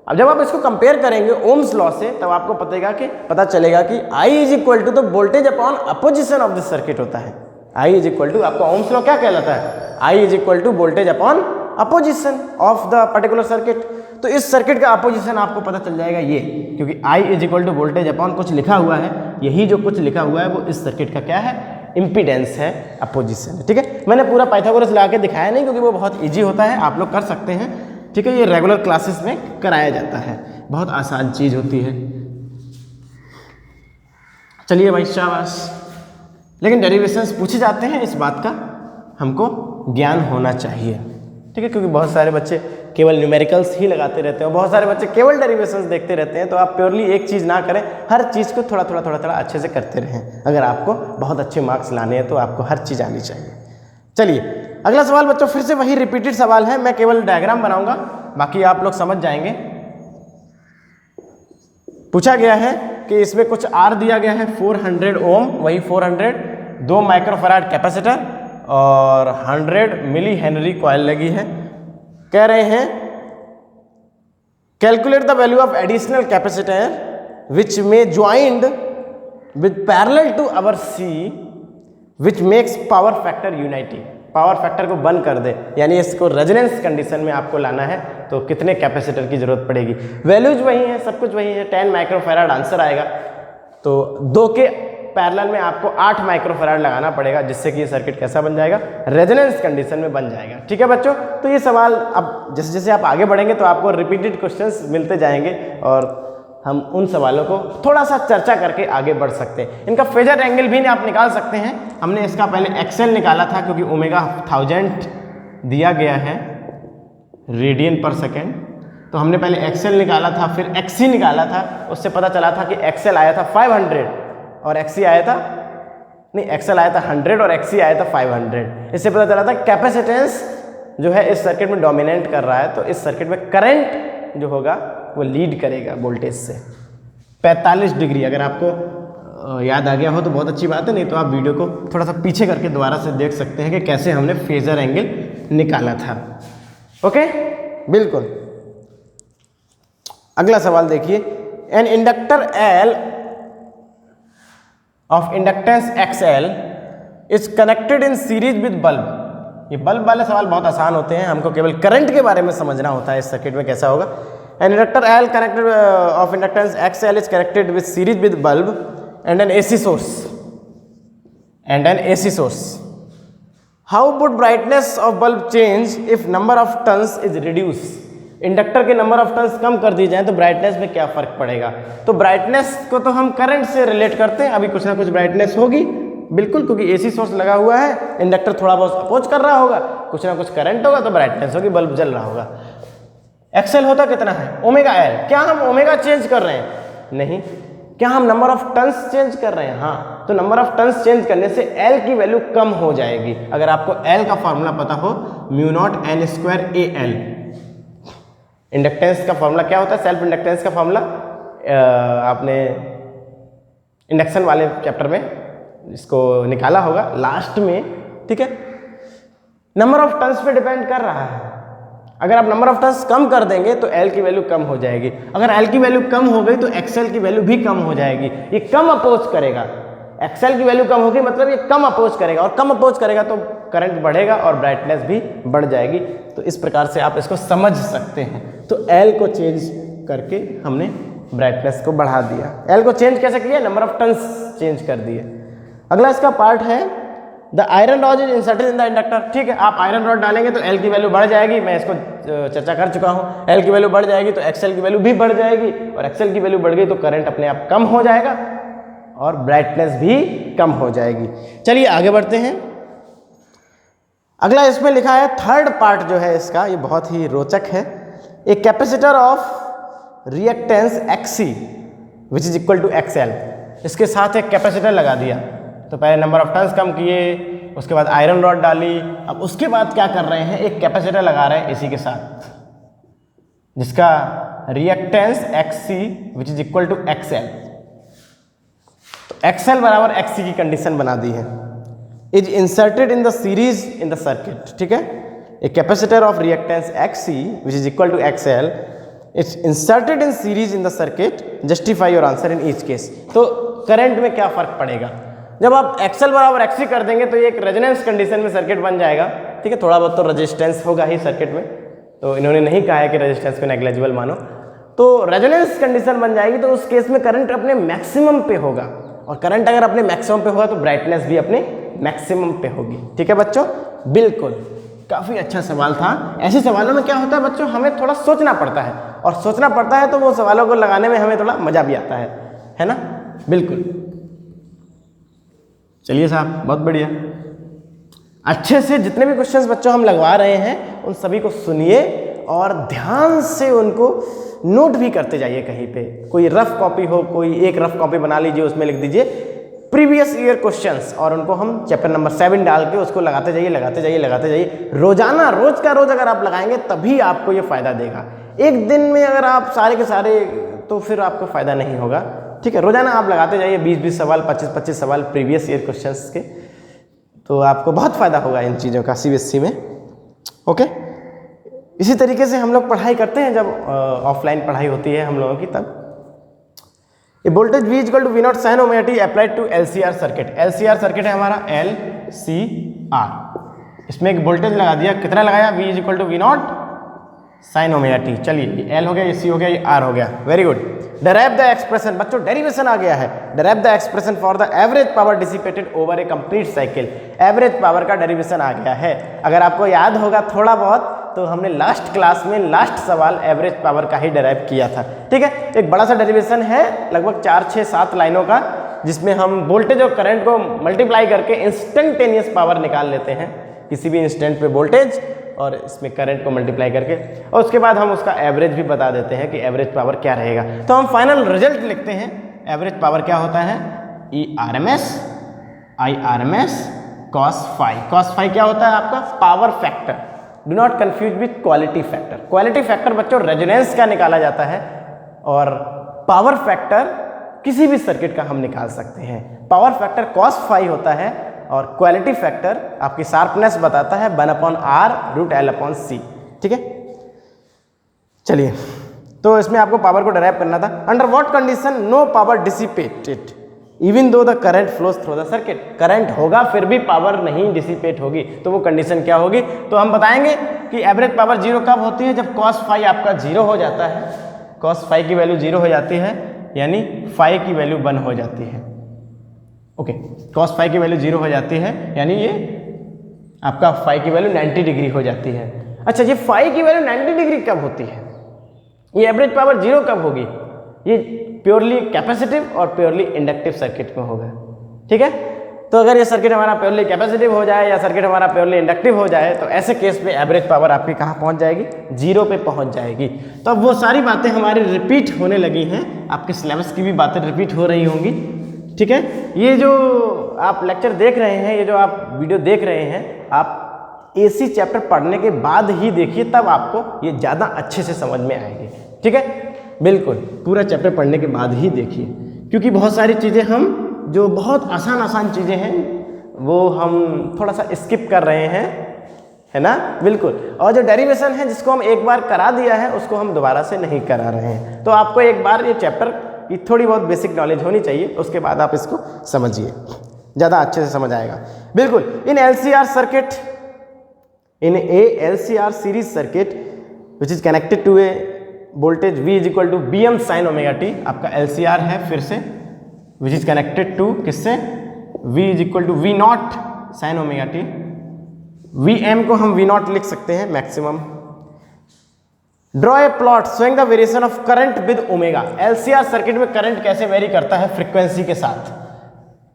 अब जब आप इसको कंपेयर करेंगे ओम्स लॉ से, तब आपको पता चलेगा कि I is equal to the voltage upon opposition of this circuit होता है। I इज इक्वल टू, आपका ओम्स लॉ क्या कहलाता है, I is equal to voltage upon opposition of the particular circuit. तो इस सर्किट का अपोजिशन आपको पता चल जाएगा ये, क्योंकि I is equal to voltage upon कुछ लिखा हुआ है, यही जो कुछ लिखा हुआ है वो इस सर्किट का क्या है, इम्पीडेंस है, अपोजिशन है, ठीक है। मैंने पूरा पाइथागोरस लगा के दिखाया नहीं क्योंकि वो बहुत ईजी होता है, आप लोग कर सकते हैं, ठीक है। ये रेगुलर क्लासेस में कराया जाता है, बहुत आसान चीज होती है। चलिए भाई शाबाश। लेकिन डेरिवेशंस पूछे जाते हैं, इस बात का हमको ज्ञान होना चाहिए, ठीक है। क्योंकि बहुत सारे बच्चे केवल न्यूमेरिकल्स ही लगाते रहते हैं, बहुत सारे बच्चे केवल डेरिवेशंस देखते रहते हैं। तो आप प्योरली एक चीज़ ना करें, हर चीज़ को थोड़ा थोड़ा अच्छे से करते रहें। अगर आपको बहुत अच्छे मार्क्स लाने हैं तो आपको हर चीज़ आनी चाहिए। चलिए अगला सवाल बच्चों, फिर से वही रिपीटेड सवाल है, मैं केवल डायग्राम बनाऊंगा, बाकी आप लोग समझ जाएंगे। पूछा गया है कि इसमें कुछ R दिया गया है 400 ओम, वही 400, 2 माइक्रोफैराड कैपेसिटर और 100 मिली हेनरी कॉइल लगी है। कह रहे हैं calculate the value of additional capacitor which में joined with parallel to our C which makes power factor unity, power factor को बंद कर दे, यानी इसको रेजोनेंस कंडीशन में आपको लाना है तो कितने कैपेसिटर की जरूरत पड़ेगी। वैल्यूज वही है, सब कुछ वही है, 10 माइक्रोफैराड आंसर आएगा। तो 2 के पैरेलल में आपको 8 माइक्रोफैराड लगाना पड़ेगा, जिससे कि ये सर्किट कैसा बन जाएगा, रेजोनेंस कंडीशन में बन जाएगा। ठीक है बच्चों, तो ये सवाल अब जैसे जैसे आप आगे बढ़ेंगे तो आपको रिपीटेड क्वेश्चंस मिलते जाएंगे और हम उन सवालों को थोड़ा सा चर्चा करके आगे बढ़ सकते हैं। इनका फेजर एंगल भी आप निकाल सकते हैं। हमने इसका पहले एक्सेल निकाला था क्योंकि ओमेगा 1000 दिया गया है रेडियन पर सेकेंड, तो हमने पहले एक्सेल निकाला था, फिर एक्सी निकाला था। उससे पता चला था कि एक्सेल आया था 500 और एक्सी आया था, नहीं एक्सेल आया था 100 और एक्सी आया था 500। इससे पता चला था कैपेसिटेंस जो है इस सर्किट में डोमिनेट कर रहा है, तो इस सर्किट में करंट जो होगा वो लीड करेगा वोल्टेज से 45 डिग्री। अगर आपको याद आ गया हो तो बहुत अच्छी बात है, नहीं तो आप वीडियो को थोड़ा सा पीछे करके दोबारा से देख सकते हैं कि कैसे हमने फेजर एंगल निकाला था। ओके, बिल्कुल। अगला सवाल देखिए, an inductor L of inductance XL is connected in series with bulb. ये बल्ब वाले सवाल बहुत आसान होते हैं, हमको केवल करंट के बारे में समझना होता है इस सर्किट में कैसा होगा। An inductor L connected of inductance XL is connected with series with bulb and an AC source. How would brightness of bulb change if number of turns is reduce. Inductor के number of turns कम कर दी जाए तो brightness में क्या फर्क पड़ेगा। तो ब्राइटनेस को तो हम करंट से रिलेट करते हैं, अभी कुछ ना कुछ ब्राइटनेस होगी बिल्कुल, क्योंकि AC सोर्स लगा हुआ है, इंडक्टर थोड़ा बहुत अपोज कर रहा होगा, कुछ ना कुछ करंट होगा तो ब्राइटनेस होगी, बल्ब जल रहा होगा। एक्सेल होता कितना है, ओमेगा एल। क्या हम ओमेगा चेंज कर रहे हैं? नहीं। क्या हम नंबर ऑफ टर्न्स चेंज कर रहे हैं? हाँ। तो नंबर ऑफ टर्न्स चेंज करने से एल की वैल्यू कम हो जाएगी। अगर आपको एल का फॉर्मूला पता हो, μ0n² AL। इंडक्टेंस का फॉर्मूला क्या होता है, सेल्फ इंडक्टेंस का फॉर्मूला आपने इंडक्शन वाले चैप्टर में इसको निकाला होगा लास्ट में। ठीक है, नंबर ऑफ टर्न्स पे डिपेंड कर रहा है। अगर आप नंबर ऑफ टर्न्स कम कर देंगे तो एल की वैल्यू कम हो जाएगी, अगर एल की वैल्यू कम हो गई तो एक्सएल की वैल्यू भी कम हो जाएगी। ये कम अपोज करेगा, एक्सएल की वैल्यू कम होगी मतलब ये कम अपोज करेगा, और कम अपोज करेगा तो करंट बढ़ेगा और ब्राइटनेस भी बढ़ जाएगी। तो इस प्रकार से आप इसको समझ सकते हैं। तो एल को चेंज करके हमने ब्राइटनेस को बढ़ा दिया। एल को चेंज कैसे किया, नंबर ऑफ टर्न्स चेंज कर दिए। अगला इसका पार्ट है the iron rod is inserted in the inductor. ठीक है, आप आयरन रॉड डालेंगे तो एल की वैल्यू बढ़ जाएगी, मैं इसको चर्चा कर चुका हूँ। एल की वैल्यू बढ़ जाएगी तो एक्सएल की वैल्यू भी बढ़ जाएगी, और एक्सएल की वैल्यू बढ़ गई तो करंट अपने आप कम हो जाएगा और ब्राइटनेस भी कम हो जाएगी। चलिए आगे बढ़ते हैं। अगला इसमें लिखा है थर्ड पार्ट जो है इसका, ये बहुत ही रोचक है। A capacitor of reactance XC which is equal to XL। इसके साथ एक कैपेसिटर लगा दिया, तो पहले नंबर ऑफ टर्न्स कम किए, उसके बाद आयरन रॉड डाली, अब उसके बाद क्या कर रहे हैं, एक कैपेसिटर लगा रहे हैं इसी के साथ, जिसका reactance XC which is equal to XL। तो XL बराबर XC की कंडीशन बना दी है। Is inserted in the series in the circuit. ठीक है, a capacitor of reactance XC which is equal to XL it's inserted in series in the circuit, justify your answer in each case. तो current में क्या फर्क पड़ेगा, जब आप XL बराबर XC कर देंगे तो ये एक रेजोनेंस कंडीशन में सर्किट बन जाएगा। ठीक है, थोड़ा बहुत तो रेजिस्टेंस होगा ही सर्किट में, तो इन्होंने नहीं कहा है कि रेजिस्टेंस को नेग्लिजिबल मानो, तो रेजोनेंस कंडीशन बन जाएगी। तो उस केस में करंट अपने मैक्सिमम पे होगा, और करंट अगर अपने मैक्सिमम पे होगा तो ब्राइटनेस भी अपने मैक्सिमम पे होगी। ठीक है बच्चों, बिल्कुल, काफ़ी अच्छा सवाल था। ऐसे सवालों में क्या होता है बच्चों, हमें थोड़ा सोचना पड़ता है, और सोचना पड़ता है तो वो सवालों को लगाने में हमें थोड़ा मज़ा भी आता है ना। बिल्कुल, चलिए साहब, बहुत बढ़िया। अच्छे से जितने भी क्वेश्चंस बच्चों हम लगवा रहे हैं उन सभी को सुनिए और ध्यान से उनको नोट भी करते जाइए। कहीं पे कोई रफ कॉपी हो, कोई एक रफ कॉपी बना लीजिए, उसमें लिख दीजिए प्रीवियस ईयर क्वेश्चंस, और उनको हम चैप्टर नंबर 7 डाल के उसको लगाते जाइए। रोजाना, रोज का रोज अगर आप लगाएंगे तभी आपको ये फायदा देगा। एक दिन में अगर आप सारे के सारे, तो फिर आपको फायदा नहीं होगा। ठीक है, रोजाना आप लगाते जाइए 20-20 सवाल, 25-25 सवाल प्रीवियस ईयर क्वेश्चंस के, तो आपको बहुत फायदा होगा इन चीज़ों का CBSE में। ओके, इसी तरीके से हम लोग पढ़ाई करते हैं जब ऑफलाइन पढ़ाई होती है हम लोगों की, तब a voltage V equal to V not sine omega T applied to LCR circuit. LCR circuit है हमारा LCR, इसमें एक वोल्टेज लगा दिया, कितना लगाया, V equal to V not sine omega T. चलिए ये L हो गया, ये C हो गया, ये R हो गया, very good. Derive the expression, बच्चों डेरिवेशन आ गया है। Derive the expression for the average power dissipated over A complete cycle. Average power का डेरिवेशन आ गया है। अगर आपको याद होगा थोड़ा बहुत तो हमने लास्ट क्लास में लास्ट सवाल एवरेज पावर का ही डेराइव किया था, ठीक है। एक बड़ा सा डेरिवेशन है लगभग 4, 6, 7 लाइनों का, जिसमें हम वोल्टेज और करंट को मल्टीप्लाई करके इंस्टेंटेनियस पावर निकाल लेते हैं, किसी भी इंस्टेंट पे वोल्टेज और इसमें करंट को मल्टीप्लाई करके, और उसके बाद हम उसका एवरेज भी बता देते हैं कि एवरेज पावर क्या रहेगा। तो हम फाइनल रिजल्ट लिखते हैं। एवरेज पावर क्या होता है, ERMS IRMS cos phi। cos phi क्या होता है आपका, power factor. Do not confuse with quality factor. Quality factor बच्चों रेजोनेंस का निकाला जाता है, और पावर फैक्टर किसी भी सर्किट का हम निकाल सकते हैं। पावर फैक्टर cos phi होता है, और क्वालिटी फैक्टर आपकी शार्पनेस बताता है 1/r√L/c, ठीक है। चलिए, तो इसमें आपको पावर को डेराइव करना था। Under what condition no power dissipated even though the current flows through the circuit. Current होगा फिर भी पावर नहीं डिसिपेट होगी, तो वो कंडीशन क्या होगी, तो हम बताएंगे कि एवरेज पावर 0 कब होती है, जब cos phi आपका 0 हो जाता है। cos phi की वैल्यू 0 हो जाती है, यानी phi की वैल्यू 1 हो जाती है। ओके, cos phi की वैल्यू 0 हो जाती है, यानी ये आपका phi की वैल्यू 90 डिग्री हो जाती है। अच्छा, ये phi की वैल्यू 90 डिग्री कब होती है, ये एवरेज पावर 0 कब होगी, ये प्योरली कैपेसिटिव और प्योरली इंडक्टिव सर्किट में होगा, ठीक है। तो अगर ये सर्किट हमारा प्योरली कैपेसिटिव हो जाए या सर्किट हमारा प्योरली इंडक्टिव हो जाए, तो ऐसे केस में एवरेज पावर आपकी कहाँ पहुँच जाएगी, 0 पे पहुँच जाएगी। तो अब वो सारी बातें हमारी रिपीट होने लगी हैं, आपके सिलेबस की भी बातें रिपीट हो रही होंगी, ठीक है। ये जो आप लेक्चर देख रहे हैं, ये जो आप वीडियो देख रहे हैं, आप AC चैप्टर पढ़ने के बाद ही देखिए, तब आपको ये ज़्यादा अच्छे से समझ में आएगी, ठीक है। बिल्कुल पूरा चैप्टर पढ़ने के बाद ही देखिए, क्योंकि बहुत सारी चीज़ें हम जो बहुत आसान चीज़ें हैं वो हम थोड़ा सा स्किप कर रहे हैं, है ना, बिल्कुल। और जो डेरिवेशन है जिसको हम एक बार करा दिया है, उसको हम दोबारा से नहीं करा रहे हैं। तो आपको एक बार ये चैप्टर की थोड़ी बहुत बेसिक नॉलेज होनी चाहिए, उसके बाद आप इसको समझिए, ज़्यादा अच्छे से समझ आएगा। बिल्कुल, in LCR circuit, in a LCR series circuit which is connected to a voltage V is equal to BM sine omega T, आपका LCR है फिर से, विच इज कनेक्टेड टू किससे, V is equal to V not sine omega T. VM को हम V नॉट लिख सकते हैं maximum. Draw a plot showing the variation of current with omega. LCR circuit में करंट कैसे वेरी करता है फ्रीक्वेंसी के साथ,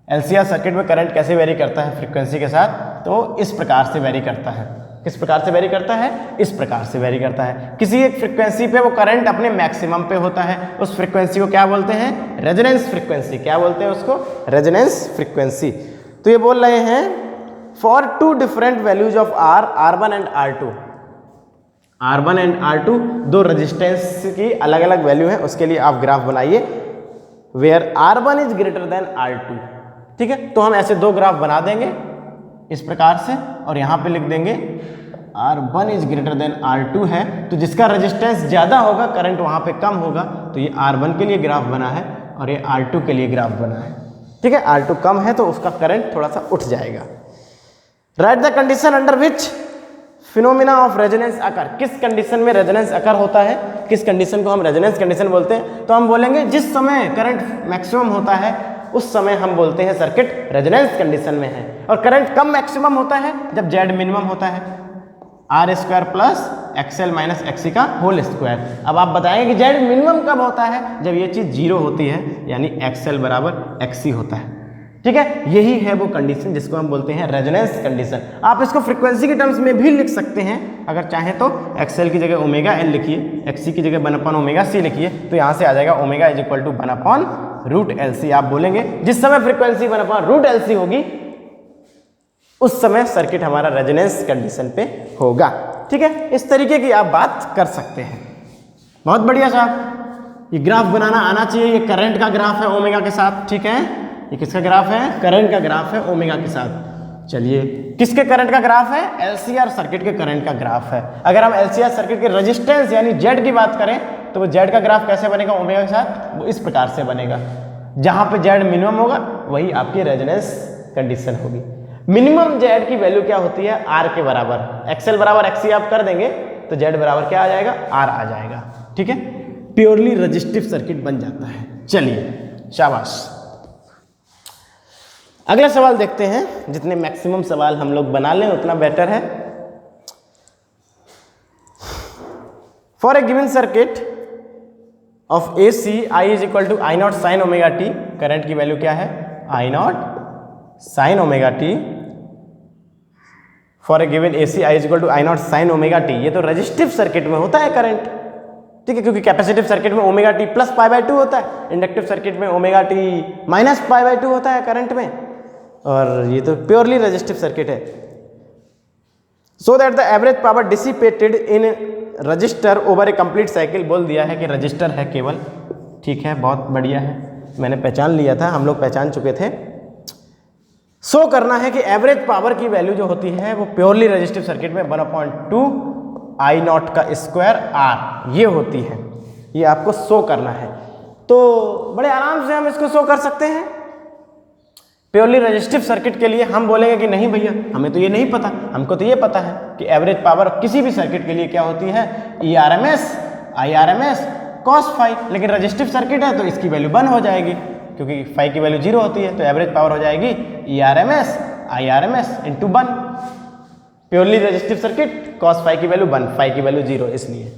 LCR सर्किट में करंट कैसे वेरी करता है फ्रीक्वेंसी के साथ, तो इस प्रकार से वेरी करता है। किस प्रकार से वेरी करता है, इस प्रकार से वेरी करता है। किसी एक फ्रीक्वेंसी पे वो करंट अपने मैक्सिमम पे होता है, उस फ्रीक्वेंसी को क्या बोलते हैं, रेजोनेंस फ्रीक्वेंसी। क्या बोलते हैं उसको, रेजोनेंस फ्रीक्वेंसी। तो ये बोल रहे हैं for 2 different values of R1 and R2, R1 and R2 दो रेजिस्टेंस की अलग अलग वैल्यू है, उसके लिए आप ग्राफ बनाइए where R1 is greater than R2, ठीक है। तो हम ऐसे 2 ग्राफ बना देंगे इस प्रकार से, और यहाँ पे लिख देंगे R1 is greater than R2 है, तो जिसका रेजिस्टेंस ज़्यादा होगा करंट वहाँ पे कम होगा, तो ये R1 के लिए ग्राफ बना है और ये R2 के लिए ग्राफ बना है, ठीक है। R2 कम है तो उसका करंट थोड़ा सा उठ जाएगा। Write the condition under which phenomena of resonance occur. किस कंडीशन में रेजोनेंस अकर होता है, किस कंडीशन को हम रेजोनेंस कंडीशन बोलते हैं, तो हम बोलेंगे जिस समय करंट मैक्सिमम होता है उस समय हम बोलते हैं सर्किट रेजोनेंस कंडीशन में है। और करंट कम मैक्सिमम होता है जब Z मिनिमम होता है, R² plus XL minus XC का होल स्क्वायर। अब आप बताएंगे कि Z मिनिमम कब होता है, जब ये चीज़ 0 होती है, यानी XL बराबर XC होता है, ठीक है। यही है वो कंडीशन जिसको हम बोलते हैं रेजोनेंस कंडीशन। आप इसको फ्रीक्वेंसी के टर्म्स में भी लिख सकते हैं, अगर चाहें तो XL की जगह ओमेगा L लिखिए, XC की जगह 1/ωc लिखिए, तो यहाँ से आ जाएगा omega is equal to 1/√LC। आप बोलेंगे जिस समय फ्रीक्वेंसी 1/√LC होगी उस समय सर्किट हमारा रेजोनेंस कंडीशन पे होगा, ठीक है। इस तरीके की आप बात कर सकते हैं। बहुत बढ़िया साहब, ये ग्राफ बनाना आना चाहिए। ये करंट का ग्राफ है ओमेगा के साथ, ठीक है। ये किसका ग्राफ है, करंट का ग्राफ है ओमेगा के साथ। चलिए, किसके करंट का ग्राफ है, LCR सर्किट के करंट का ग्राफ है। अगर हम LCR सर्किट के रेजिस्टेंस यानी Z की बात करें तो वो Z का ग्राफ कैसे बनेगा ओमेगा के साथ, वो इस प्रकार से बनेगा। जहां पे जेड मिनिमम होगा वही आपकी रेजोनेंस कंडीशन होगी। मिनिमम जेड की वैल्यू क्या होती है, आर के बराबर। एक्सएल बराबर एक्सी आप कर देंगे तो जेड बराबर क्या आ जाएगा, आर आ जाएगा। ठीक है, प्योरली रेजिस्टिव सर्किट बन जाता है। चलिए शाबाश, अगला सवाल देखते हैं। जितने मैक्सिमम सवाल हम लोग बना लें उतना बेटर है। For a given circuit of A C I is equal to I nought sine omega T, current की वैल्यू क्या है, I nought sine omega T. For a given A C I is equal to I nought sine omega T, ये तो resistive circuit में होता है current, ठीक है, क्योंकि कैपेसिटिव सर्किट में omega T plus pi by 2 होता है, इंडक्टिव सर्किट में omega T minus pi by 2 होता है करंट में, और ये तो प्योरली रेजिस्टिव सर्किट है। So that the average power dissipated in register over A complete cycle, बोल दिया है कि रजिस्टर है केवल, ठीक है, बहुत बढ़िया है, मैंने पहचान लिया था, हम लोग पहचान चुके थे। सो करना है कि एवरेज पावर की वैल्यू जो होती है वो प्योरली रेजिस्टिव सर्किट में 1/2 आई नॉट का स्क्वायर आर ये होती है, ये आपको शो करना है। तो बड़े आराम से हम इसको शो कर सकते हैं। प्योरली रेजिस्टिव सर्किट के लिए हम बोलेंगे कि नहीं भैया हमें तो ये नहीं पता, हमको तो ये पता है कि एवरेज पावर किसी भी सर्किट के लिए क्या होती है, E R M S I R M S cos phi, लेकिन रेजिस्टिव सर्किट है तो इसकी वैल्यू 1 हो जाएगी क्योंकि फाई की वैल्यू 0 होती है, तो एवरेज पावर हो जाएगी E R M S I R M S into 1। Purely resistive circuit cos phi की वैल्यू 1, फाई की वैल्यू 0, इसलिए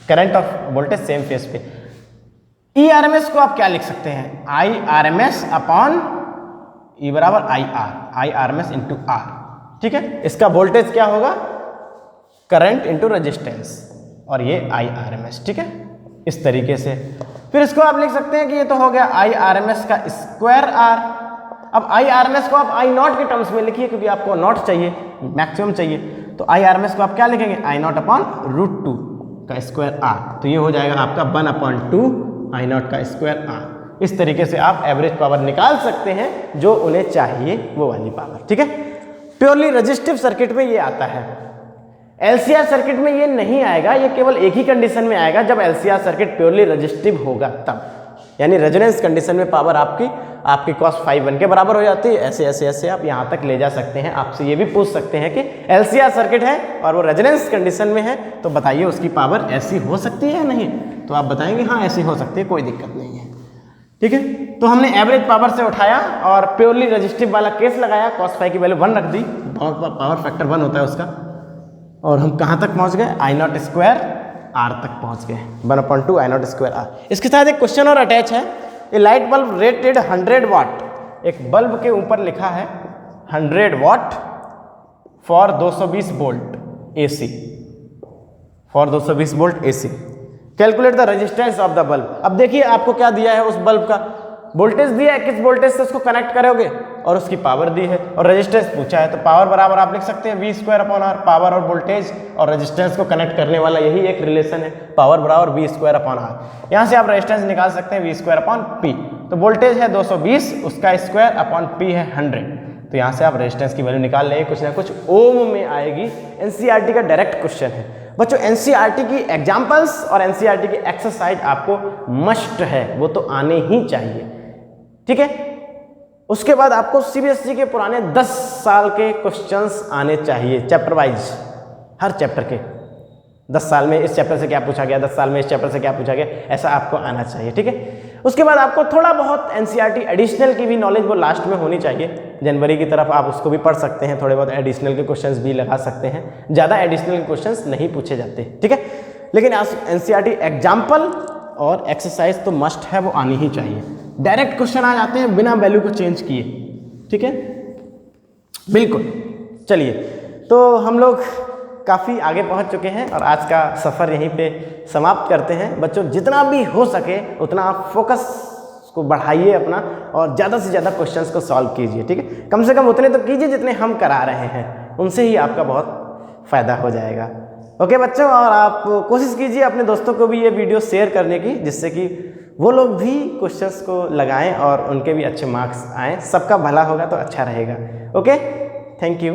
current of voltage same phase पे। ई आर एम एस को आप क्या लिख सकते हैं, I R M S upon E बराबर I R M S into R, ठीक है। इसका वोल्टेज क्या होगा, करंट इंटू रेजिस्टेंस, और ये आई आर एम एस, ठीक है, इस तरीके से। फिर इसको आप लिख सकते हैं कि ये तो हो गया आई आर एम एस का स्क्वायर आर। अब आई आर एम एस को आप आई नॉट के टर्म्स में लिखिए क्योंकि आपको नॉट चाहिए, मैक्सिमम चाहिए, तो आई आर एम एस को आप क्या लिखेंगे, आई नॉट अपॉन √2 का स्क्वायर आर, तो ये हो जाएगा आपका 1/2 आई नॉट का स्क्वायर आर। इस तरीके से आप एवरेज पावर निकाल सकते हैं जो उन्हें चाहिए वो वाली पावर, ठीक है। प्योरली रेजिस्टिव सर्किट में ये आता है, एलसीआर सर्किट में ये नहीं आएगा, ये केवल एक ही कंडीशन में आएगा जब एलसीआर सर्किट प्योरली रेजिस्टिव होगा तब, यानी रेजोनेंस कंडीशन में पावर आपकी cos फाई 1 के बराबर हो जाती है। ऐसे ऐसे ऐसे आप यहाँ तक ले जा सकते हैं। आपसे ये भी पूछ सकते हैं कि एलसीआर सर्किट है और वो रेजोनेंस कंडीशन में है तो बताइए उसकी पावर ऐसी हो सकती है या नहीं, तो आप बताएंगे हाँ ऐसी हो सकती है, कोई दिक्कत नहीं है, ठीक है। तो हमने एवरेज पावर से उठाया और प्योरली रेजिस्टिव वाला केस लगाया, cos फाई की वैल्यू 1 रख दी, पावर फैक्टर 1 होता है उसका, और हम कहाँ तक पहुँच गए, आई नॉट स्क्वायर आर तक पहुँच गए, 1/2 आई नॉट स्क्वायर आर। इसके साथ एक क्वेश्चन और अटैच है, ए लाइट बल्ब रेटेड 100 वाट, एक बल्ब के ऊपर लिखा है 100 वाट for 220 volt AC, for 220 volt AC, calculate the resistance of the bulb. अब देखिए आपको क्या दिया है, उस बल्ब का वोल्टेज दिया है, किस वोल्टेज से उसको कनेक्ट करोगे, और उसकी पावर दी है और रेजिस्टेंस पूछा है, तो पावर बराबर आप लिख सकते हैं V²/R, पावर और वोल्टेज और रेजिस्टेंस को कनेक्ट करने वाला यही एक रिलेशन है, पावर बराबर V²/R। यहाँ से आप रेजिस्टेंस निकाल सकते हैं V²/P, तो वोल्टेज है 220, उसका स्क्वायर अपॉन P है 100, तो यहाँ से आप रेजिस्टेंस की वैल्यू निकाल लेंगे, कुछ ना कुछ ओम में आएगी। एनसीईआरटी का डायरेक्ट क्वेश्चन है बच्चों, एनसीईआरटी की एग्जाम्पल्स और एनसीईआरटी की एक्सरसाइज आपको मस्ट है, वो तो आने ही चाहिए, ठीक है। उसके बाद आपको सीबीएसई के पुराने 10 साल के क्वेश्चंस आने चाहिए, चैप्टर वाइज, हर चैप्टर के 10 साल में इस चैप्टर से क्या पूछा गया, 10 साल में इस चैप्टर से क्या पूछा गया, ऐसा आपको आना चाहिए, ठीक है। उसके बाद आपको थोड़ा बहुत एनसीईआरटी एडिशनल की भी नॉलेज वो लास्ट में होनी चाहिए, जनवरी की तरफ आप उसको भी पढ़ सकते हैं, थोड़े बहुत एडिशनल के क्वेश्चंस भी लगा सकते हैं, ज़्यादा एडिशनल के क्वेश्चंस नहीं पूछे जाते, ठीक है। लेकिन एनसीईआरटी एग्जाम्पल और एक्सरसाइज तो मस्ट है, वो आनी ही चाहिए। डायरेक्ट क्वेश्चन आ जाते हैं बिना वैल्यू को चेंज किए, ठीक है, बिल्कुल। चलिए, तो हम लोग काफ़ी आगे पहुंच चुके हैं और आज का सफ़र यहीं पे समाप्त करते हैं। बच्चों जितना भी हो सके उतना आप फोकस को बढ़ाइए अपना और ज़्यादा से ज़्यादा क्वेश्चंस को सॉल्व कीजिए, ठीक है। कम से कम उतने तो कीजिए जितने हम करा रहे हैं, उनसे ही आपका बहुत फ़ायदा हो जाएगा। ओके बच्चों, और आप कोशिश कीजिए अपने दोस्तों को भी ये वीडियो शेयर करने की, जिससे कि वो लोग भी क्वेश्चंस को लगाएं और उनके भी अच्छे मार्क्स आएँ, सबका भला होगा तो अच्छा रहेगा। Okay, thank you.